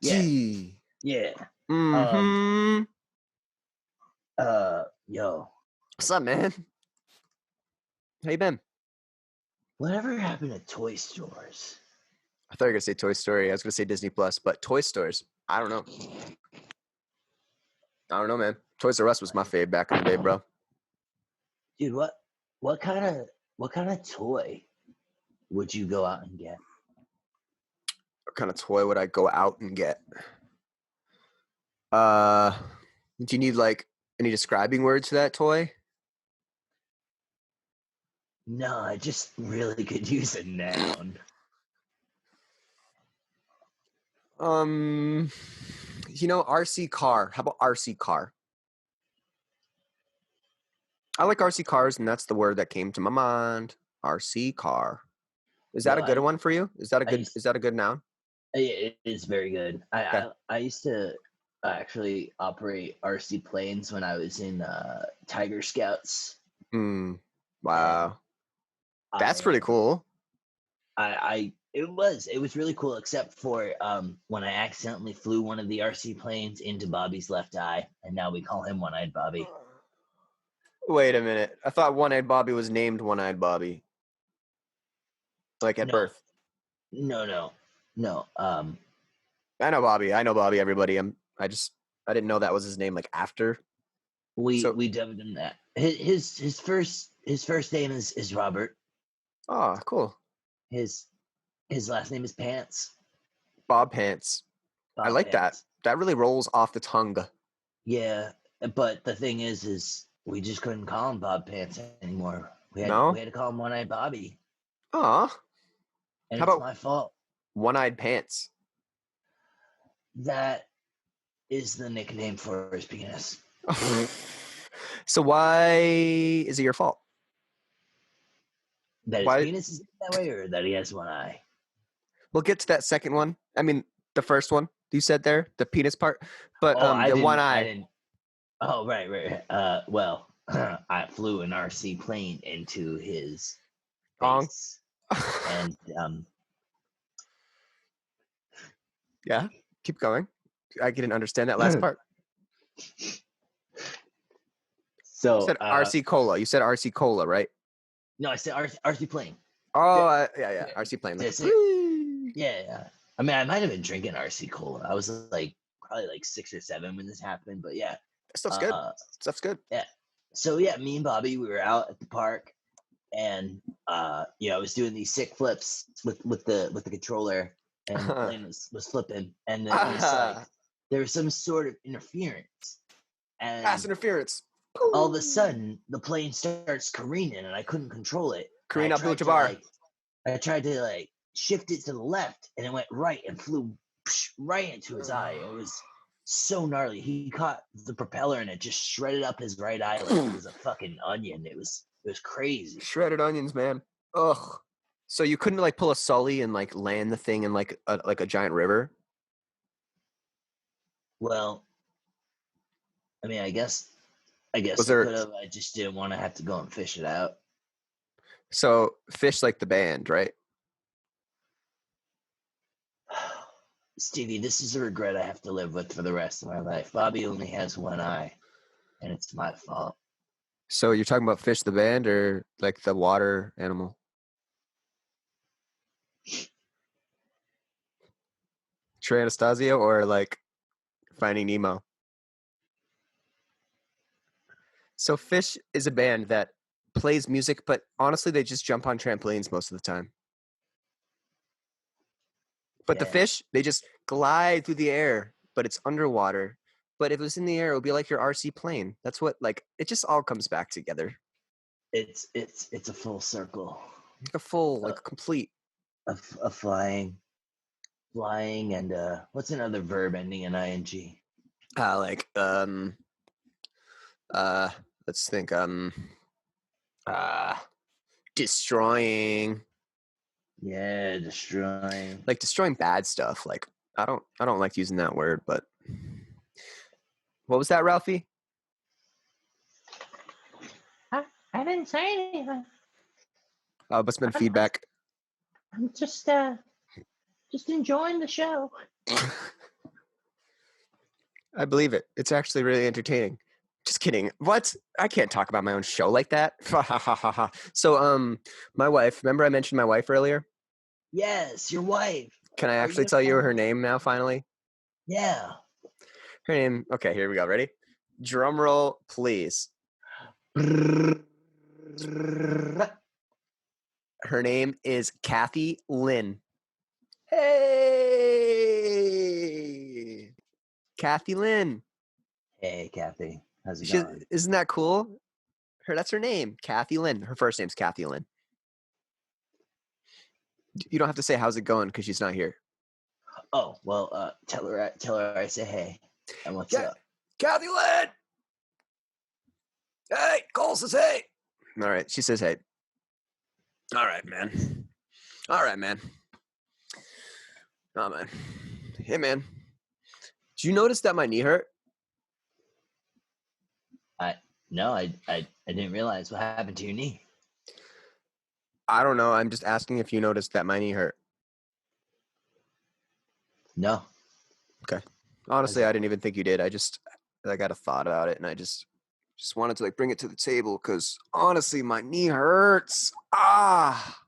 Yeah. Yeah. Mm-hmm. Yo, What's up, man? How you been? whatever happened to toy stores? I thought you were gonna say Toy Story. I was gonna say Disney Plus, but toy stores. I don't know. I don't know, man. Toys R Us was my fave back in the day, bro. Dude, what kind of toy would you go out and get? What kind of toy would I go out and get? Do you need like any describing words for that toy? No, I just really could use a noun. RC car. How about RC car? I like RC cars, and that's the word that came to my mind. RC car. Is that Yo, a good I- one for you? Is that a I good? used- Is that a good noun? It is very good. Okay. I used to actually operate RC planes when I was in Tiger Scouts. Wow. That's pretty cool. It was really cool, except for when I accidentally flew one of the RC planes into Bobby's left eye, and now we call him One-Eyed Bobby. Wait a minute. I thought One-Eyed Bobby was named One-Eyed Bobby. Like at No. birth. No, No. I know Bobby. Everybody. I didn't know that was his name. Like after. We So- dubbed him that. His first name is Robert. Oh, cool. His last name is Pants. Bob Pants. I Bob like Pants. that. That really rolls off the tongue. Yeah, but the thing is we just couldn't call him Bob Pants anymore. We had No? to call him One Eyed Bobby, Aw. and How it's about- my fault. One-eyed pants. That is the nickname for his penis. So why is it your fault? That his Why- penis is that way, or that he has one eye. We'll get to that second one. I mean, the first one you said there, the penis part, but I the didn't- one I eye. didn't. Oh, right. Well, I flew an RC plane into his Ong. face, and Yeah, keep going. I didn't understand that last part. so You said RC Cola. You said RC Cola, right? No, I said RC plane. Oh, yeah. RC plane. Like, That's it. whee! Yeah. I mean, I might have been drinking RC Cola. I was probably 6 or 7 when this happened, but yeah. Stuff's good. Stuff's good. So yeah, me and Bobby, we were out at the park, and I was doing these sick flips with the controller, and the plane was flipping, and then it was there was some sort of interference, and Pass interference. all of a sudden the plane starts careening, and I couldn't control it. Kareem I tried to, Abdul-Jabbar. I tried to shift it to the left, and it went right and flew right into his eye. It was so gnarly. He caught the propeller and it just shredded up his right eye like it was a fucking onion. It was crazy. Shredded onions, man. Ugh. So you couldn't pull a Sully and land the thing in a giant river? Well, I mean, I guess Was I there- could have. I just didn't want to have to go and fish it out. So Fish like the band, right? Stevie, this is a regret I have to live with for the rest of my life. Bobby only has one eye, and it's my fault. So you're talking about Fish the band or the water animal? Trey Anastasio or Finding Nemo? So Fish is a band that plays music, but honestly, they just jump on trampolines most of the time. But the Yeah. fish, they just glide through the air, but it's underwater. But if it was in the air, it would be like your RC plane. That's what it just all comes back together. It's a full circle Like a full, complete. of flying, and what's another verb ending in ing? Let's think, destroying. Yeah, destroying. Destroying bad stuff. I don't like using that word, but what was that, Ralphie? I didn't say anything. What's been feedback? I'm just enjoying the show. I believe it. It's actually really entertaining. Just kidding. What? I can't talk about my own show like that. So, my wife, remember I mentioned my wife earlier? Yes, your wife. Can I Are actually you tell you fine? her name now, finally? Yeah. Her name, okay, here we go. Ready? Drum roll, please. Her name is Kathy Lynn. Hey! Kathy Lynn. Hey, Kathy. How's it She, going? isn't that cool? That's her name, Kathy Lynn. Her first name's Kathy Lynn. You don't have to say how's it going because she's not here. Oh, well, tell her I say hey. And what's Yeah. up? Kathy Lynn! Hey, Cole says hey. All right, she says hey. All right, man. All right, man. Oh, man. Hey, man. Did you notice that my knee hurt? No, I didn't realize what happened to your knee. I don't know. I'm just asking if you noticed that my knee hurt. No. Honestly, I didn't even think you did. I got a thought about it, and I just wanted to bring it to the table because honestly, my knee hurts. Ah.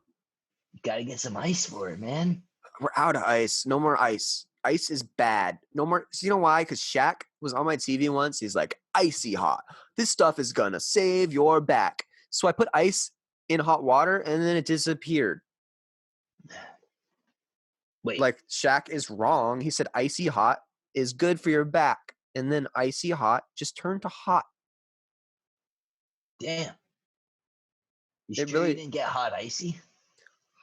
You gotta get some ice for it, man. we're out of ice. No more ice. Ice is bad. No more. So you know why? Because Shaq was on my TV once. He's like, icy hot. This stuff is gonna save your back. So I put ice in hot water and then it disappeared. Wait, Like Shaq is wrong. He said icy hot is good for your back. And then icy hot just turned to hot. damn. You It sure really- you didn't get hot icy?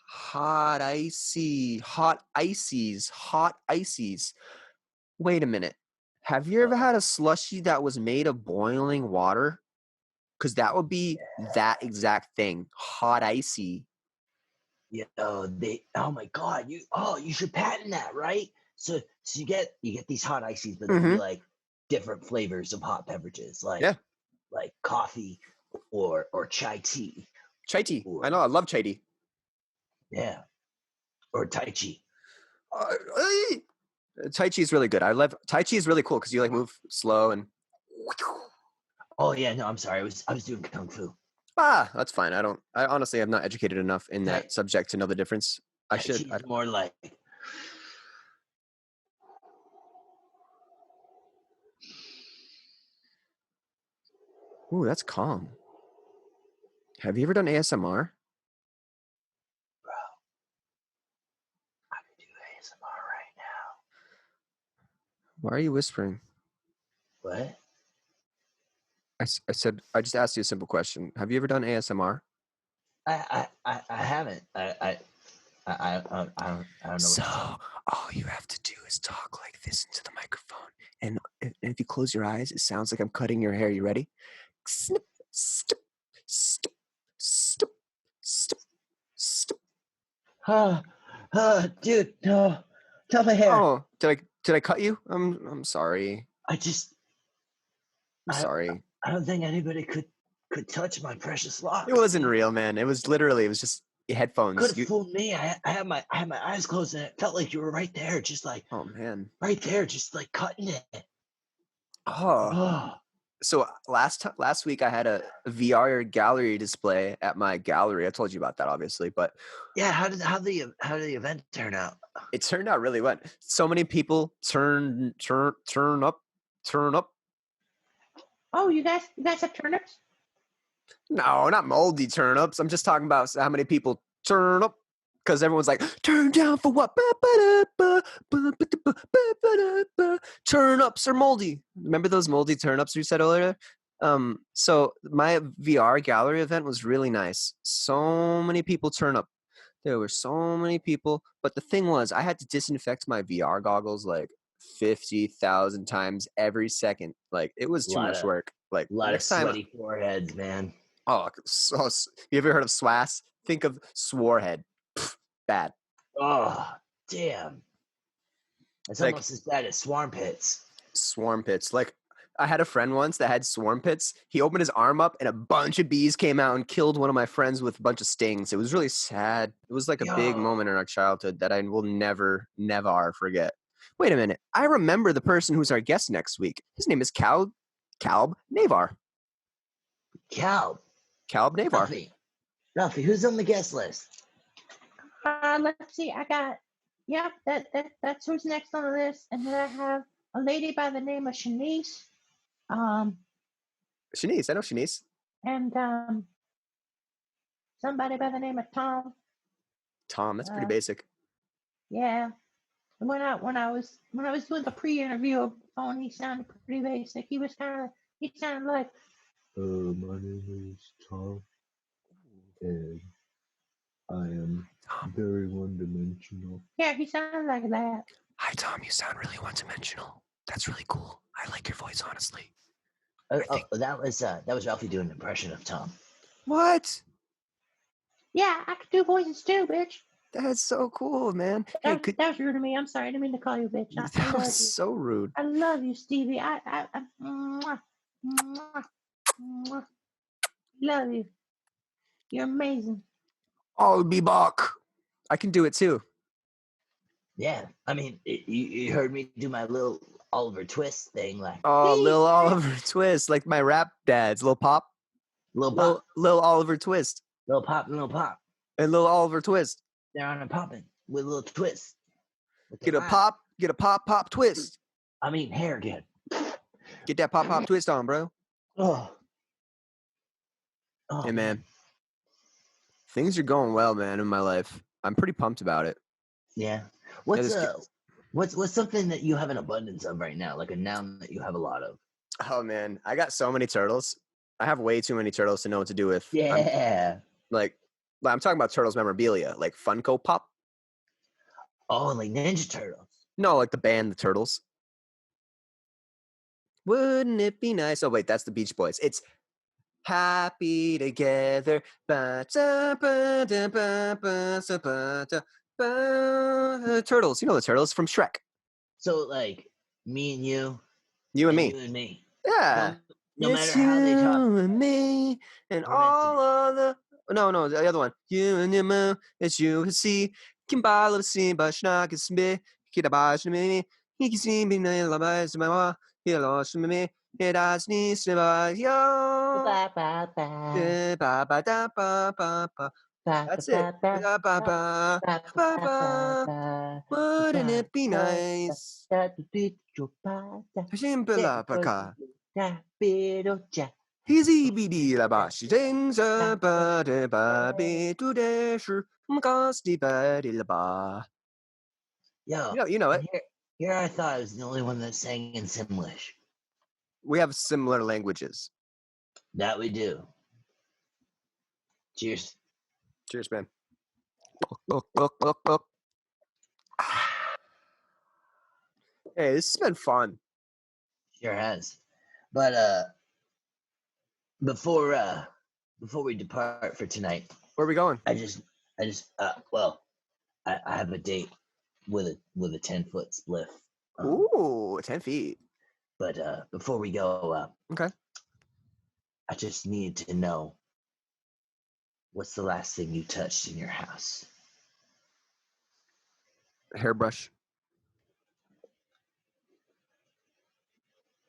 Hot icy. Hot ices. Hot ices. Wait a minute. Have you ever had a slushy that was made of boiling water? Because that would be that exact thing. Hot icy. Yeah. Oh, oh my God. You should patent that, right? So you get these hot ices, but then Mhm. you like different flavors of hot beverages, like Yeah. like coffee or chai tea. Chai tea. I know. I love chai tea. Yeah. Or Tai Chi. Tai Chi is really good. I love Tai Chi is really cool because you like move slow and Oh yeah, no, I'm sorry. I was doing kung fu. that's fine. I honestly am not educated enough in that Right. subject to know the difference. I Tai should. Chi is more like Ooh, that's calm. Have you ever done ASMR? I could do ASMR right now. Why are you whispering? What? I said I just asked you a simple question. Have you ever done ASMR? I haven't. I don't know. So all you have to do is talk like this into the microphone, and if you close your eyes, it sounds like I'm cutting your hair. You ready? Snip, snip, snip, snip, snip, snip. Dude, no. Tell my hair. Oh, did I cut you? I'm sorry. I just I'm I- sorry. I don't think anybody could touch my precious locks. It wasn't real, man. It was just headphones. Could have fooled me. I had my eyes closed and it felt like you were right there, just like Oh man. right there, just like cutting it. Oh. Oh, So last week I had a VR gallery display at my gallery. I told you about that, obviously, but yeah. How did the event turn out? it turned out really well. So many people turn up. Oh, you guys have turnips? No, not moldy turnips. I'm just talking about how many people turn up because everyone's like, turn down for what? Turnips are moldy. Remember those moldy turnips we said earlier? So my VR gallery event was really nice. So many people turn up. There were so many people, but the thing was, I had to disinfect my VR goggles like 50,000 times every second. Like it was too much work. Like A lot of next time, sweaty foreheads, man. oh, you ever heard of SWAS? Think of Swarhead. Bad. Oh, damn. It's Like- almost as bad as swarm pits. Swarm pits. Like I had a friend once that had swarm pits. He opened his arm up and a bunch of bees came out and killed one of my friends with a bunch of stings. It was really sad. It was like a big Yo. moment in our childhood that I will never forget. Wait a minute. I remember the person who's our guest next week. His name is Calb Navar. Cal, Calb Navar. Ralphie, who's on the guest list? Let's see. I got, yep, that's who's next on the list. And then I have a lady by the name of Shanice. Shanice. I know Shanice. And somebody by the name of Tom. Tom. That's pretty basic. Yeah. And when I was doing the pre-interview on the phone, he sounded pretty basic. He sounded like, My name is Tom, and I am very one-dimensional. yeah, he sounded like that. Hi, Tom. You sound really one-dimensional. That's really cool. I like your voice, honestly. That was Ralphie doing an impression of Tom. What? Yeah, I could do voices too, bitch. That's so cool, man. Hey, That was rude of me. I'm sorry. I didn't mean to call you a bitch. I that love was you. so rude. I love you, Stevie. Mwah, mwah, mwah. Love you. You're amazing. I'll be back. I can do it too. Yeah, I mean, you heard me do my little Oliver Twist thing, like Oh, Please, Lil man. Oliver Twist, like my rap dads, Lil Pop, little pop, Lil Oliver Twist, little pop, little pop. and Lil Oliver Twist. They're on a popping with a little twist. Get a pop twist. I mean, hair again. Get that pop twist on, bro. Oh. Oh Hey, man. Things are going well, man, in my life. I'm pretty pumped about it. Yeah. this What's something that you have an abundance of right now? Like a noun that you have a lot of. Oh, man. I got so many turtles. I have way too many turtles to know what to do with. Yeah. I'm talking about turtles memorabilia, like Funko Pop. Oh, like Ninja Turtles. No, like the band, the Turtles. Wouldn't it be nice? Oh, wait, that's the Beach Boys. It's happy together. Turtles. You know the Turtles from Shrek. So like me and you. You and me. You and me. Yeah. No matter how they talk. You and me and We're meant to all be. of the. No, the other one. You and your mom, it's you and see. Kimbala see, but schnack is me. Kitabash me. He can see me, la bas, ma. He lost me. It has me, snibba, yo. Ba ba ba. Ba ba da ba ba ba. That's it. Ba ba ba ba ba. Wouldn't it be nice? Shimbala baka. Easy bidi la ba shi things ba de ba be to de shi mcasti ba de la ba. Yo, You know it. Here I thought I was the only one that sang in Simlish. We have similar languages. That we do. Cheers. Cheers, man. Hey, this has been fun. Sure has. But before we depart for tonight, Where are we going? I have a date with a 10-foot spliff. Ooh, 10 feet. But before we go, Okay. I just need to know, what's the last thing you touched in your house? Hairbrush.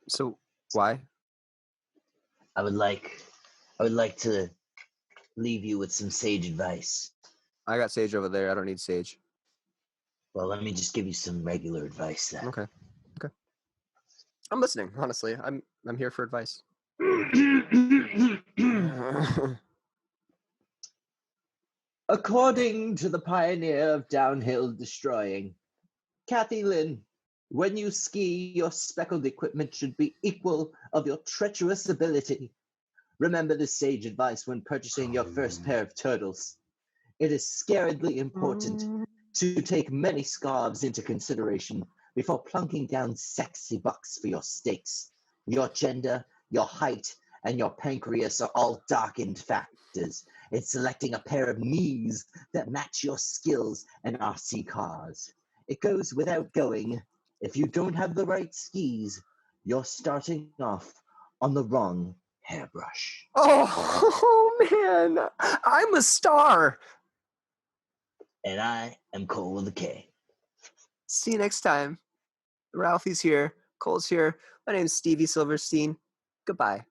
So why? I would like to leave you with some sage advice. I got sage over there. I don't need sage. Well, let me just give you some regular advice then. Okay. I'm listening, honestly. I'm here for advice. According to the pioneer of downhill destroying, Kathy Lynn, when you ski, your speckled equipment should be equal of your treacherous ability. Remember this sage advice when purchasing your first pair of turtles. It is scaredly important to take many scarves into consideration before plunking down sexy bucks for your steaks. Your gender, your height, and your pancreas are all darkened factors. It's selecting a pair of knees that match your skills and RC cars. It goes without going, if you don't have the right skis, you're starting off on the wrong hairbrush. Oh man, I'm a star. And I am Cole with a K. See you next time. Ralphie's here. Cole's here. My name's Stevie Silverstein. Goodbye.